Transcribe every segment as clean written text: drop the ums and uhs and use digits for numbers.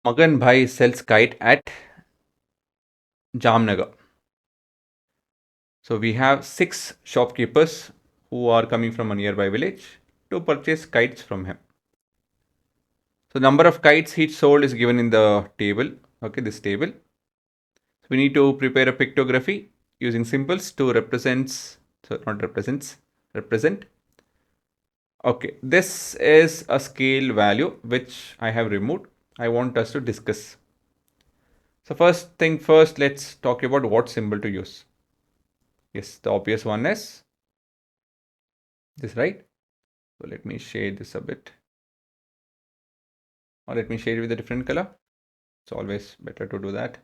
Magan Bhai sells kite at Jamnagar. So we have 6 shopkeepers who are coming from a nearby village to purchase kites from him. So number of kites he sold is given in the table. Okay, this table. So we need to prepare a pictography using symbols to represent. Okay, this is a scale value which I have removed. I want us to discuss. So first thing first, let's talk about what symbol to use. Yes, the obvious one is this, right? So let me shade this a bit, or let me shade it with a different color. It's always better to do that.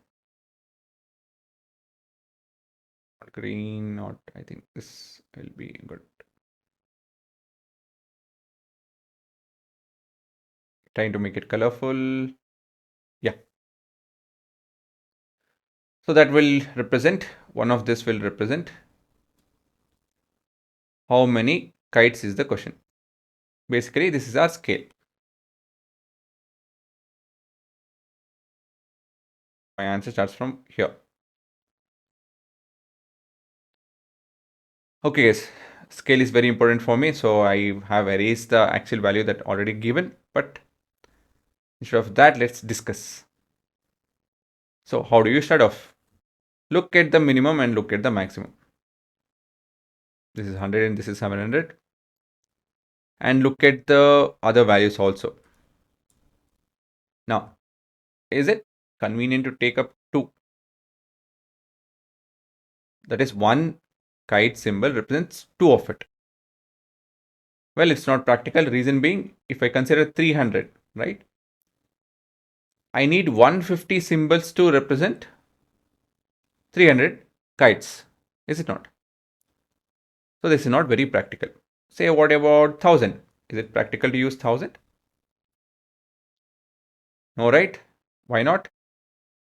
Not green, not, I think this will be good. Trying to make it colorful. Yeah. So that will represent, one of this will represent how many kites is the question. Basically, this is our scale. My answer starts from here. Okay, guys, scale is very important for me. So I have erased the actual value that already given, but instead of that, let's discuss. So how do you start off? Look at the minimum and look at the maximum. This is 100 and this is 700. And look at the other values also. Now, is it convenient to take up 2? That is, one kite symbol represents 2 of it. Well, it's not practical. Reason being, if I consider 300, right? I need 150 symbols to represent 300 kites. Is it not? So this is not very practical. Say, what about 1000? Is it practical to use 1000? No, right? Why not?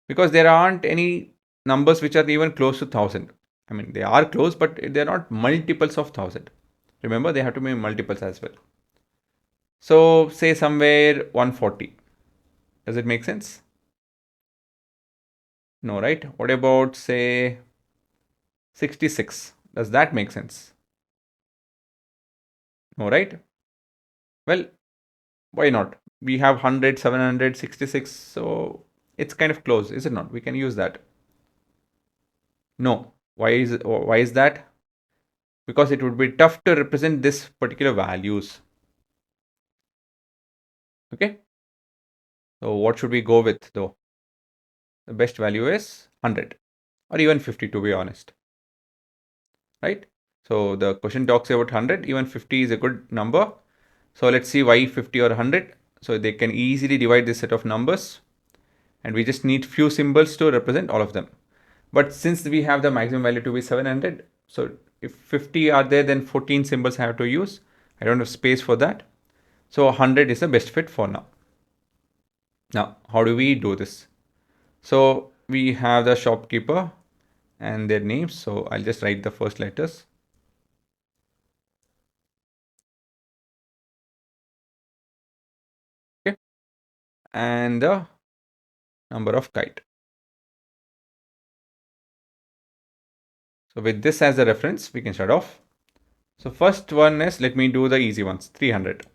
Because there aren't any numbers which are even close to 1000. I mean, they are close, but they're not multiples of 1000. Remember, they have to be multiples as well. So, say somewhere 140. Does it make sense? No, right? What about, say, 66? Does that make sense? No, right? Well, why not? We have 100, 700, 66. So, it's kind of close, is it not? We can use that. No. Why is that? Because it would be tough to represent this particular values. Okay. So what should we go with though? The best value is 100 or even 50, to be honest. Right? So the question talks about 100, even 50 is a good number. So let's see why 50 or 100. So they can easily divide this set of numbers, and we just need few symbols to represent all of them. But since we have the maximum value to be 700, so if 50 are there, then 14 symbols I have to use. I don't have space for that. So 100 is the best fit for now. Now, how do we do this? So we have the shopkeeper and their names. So I'll just write the first letters. Okay. And the number of kite. So with this as a reference, we can start off. So first one is, let me do the easy ones, 300.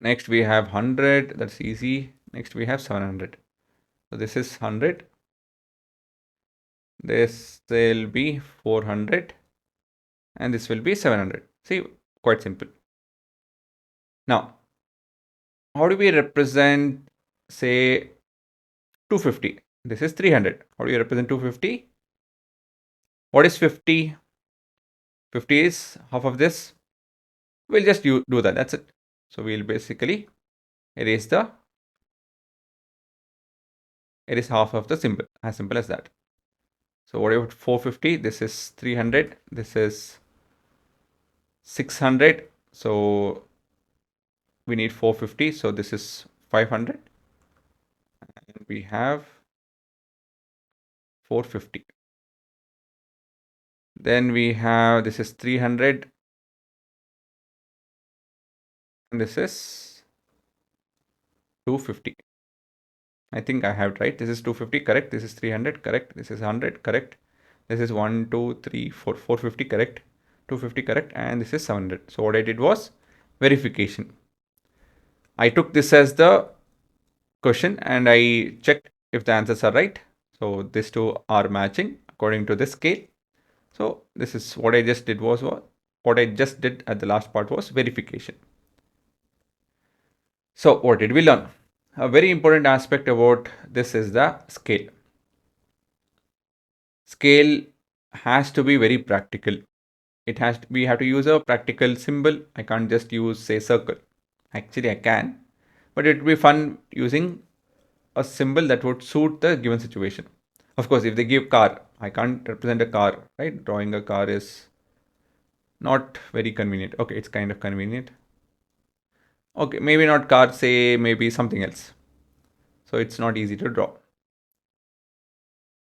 Next we have 100, that's easy. Next we have 700. So this is 100. This will be 400. And this will be 700. See, quite simple. Now, how do we represent, say, 250? This is 300. How do you represent 250? What is 50? 50 is half of this. We'll just do that. That's it. So we'll basically erase half of the symbol. As simple as that. So what about 450? This is 300. This is 600. So we need 450. So this is 500. And we have 450. Then we have, this is 300. and this is 250. I think I have it right. This is 250, correct. This is 300, correct. This is 100, correct. This is 1, 2, 3, 4, 450, correct. 250, correct. And this is 700. So what I did was verification. I took this as the question and I checked if the answers are right. So these two are matching according to this scale. So this is what I just did was what I just did at the last part was verification. So what did we learn? A very important aspect about this is the scale. Scale has to be very practical. We have to use a practical symbol. I can't just use say circle. Actually I can, but it would be fun using a symbol that would suit the given situation. Of course, if they give car, I can't represent a car, right? Drawing a car is not very convenient. Okay, it's kind of convenient. Okay, maybe not car, say maybe something else. So it's not easy to draw.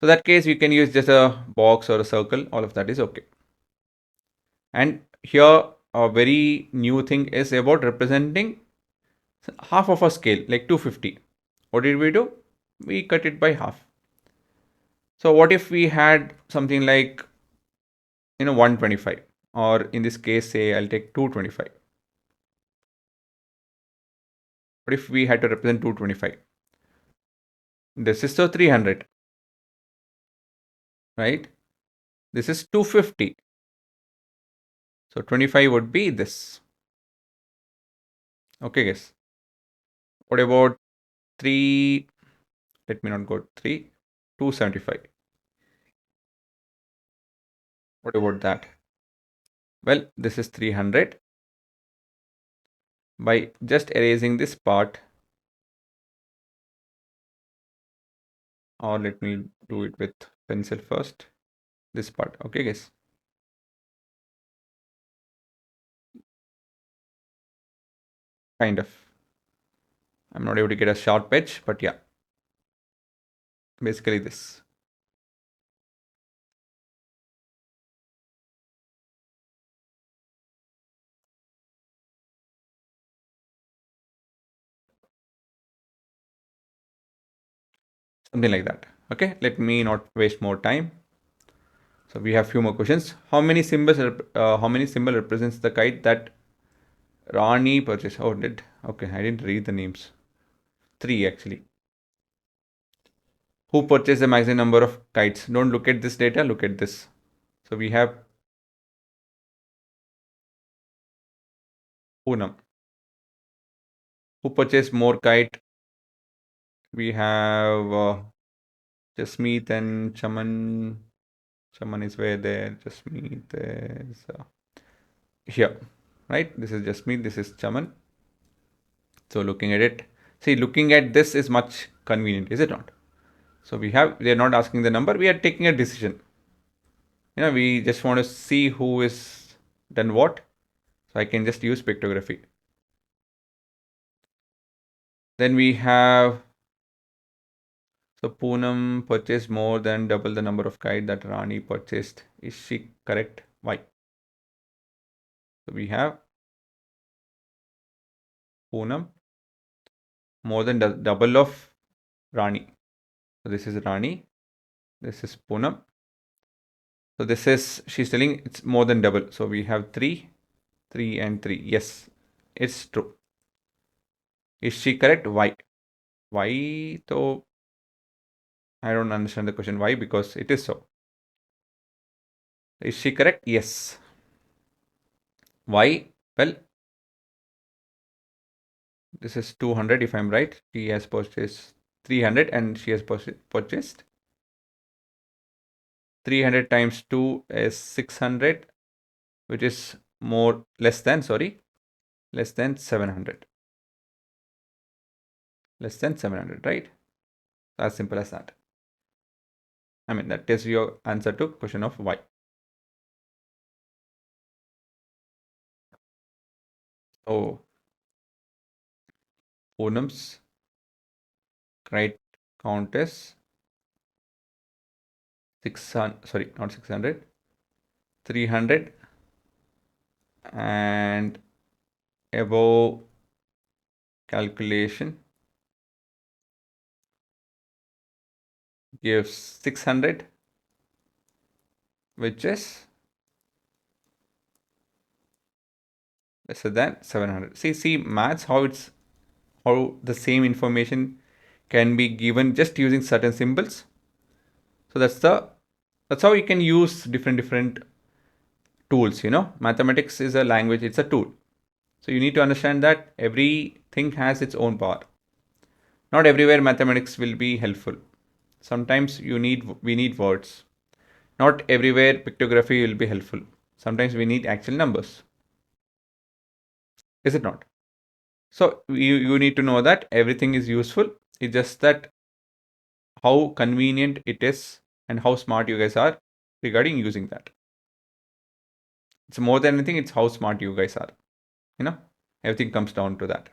So that case, we can use just a box or a circle. All of that is okay. And here, a very new thing is about representing half of a scale, like 250. What did we do? We cut it by half. So what if we had something like 125, or in this case say I'll take 225. What if we had to represent 225? This is so 300, right? This is 250. So 25 would be this. Okay, guys. What about 3? Let me not go 3. 275. What about that? Well, this is 300. By just erasing this part, or let me do it with pencil first. This part. Okay, guys. Kind of. I'm not able to get a sharp edge, but yeah. Basically this. Something like that. Okay, let me not waste more time. So we have few more questions. How many symbols? How many symbol represents the kite that Rani purchased? Oh, did okay? I didn't read the names. 3 actually. Who purchased the maximum number of kites? Don't look at this data. Look at this. So we have Poonam. Who purchased more kite? We have Jasmeet and Chaman. Chaman is where there. Jasmeet is here, right? This is Jasmeet. This is Chaman. So looking at it, see, looking at this is much convenient, is it not? So we are not asking the number, we are taking a decision. We just want to see who is done what. So I can just use pictography. Then we have, so Poonam purchased more than double the number of kite that Rani purchased. Is she correct? Why? So we have Poonam more than double of Rani. So this is Rani. This is Poonam. So this is, she's telling it's more than double. So we have 3, 3 and 3. Yes, it's true. Is she correct? Why? Why? So I don't understand the question. Why? Because it is so. Is she correct? Yes. Why? Well, this is 200 if I'm right. She has purchased 300 and she has purchased 300 times 2 is 600, which is less than 700. Less than 700, right? As simple as that. I mean, that is your answer to question of why. So, Poonam's kite count is 600, sorry, not 600, 300 and above calculation gives 600, which is lesser than 700. See maths, how the same information can be given just using certain symbols. So that's how you can use different tools. Mathematics is a language, it's a tool. So you need to understand that everything has its own power. Not everywhere mathematics will be helpful. Sometimes we need words. Not everywhere pictography will be helpful. Sometimes we need actual numbers. Is it not? So you need to know that everything is useful. It's just that how convenient it is and how smart you guys are regarding using that. It's more than anything, it's how smart you guys are. Everything comes down to that.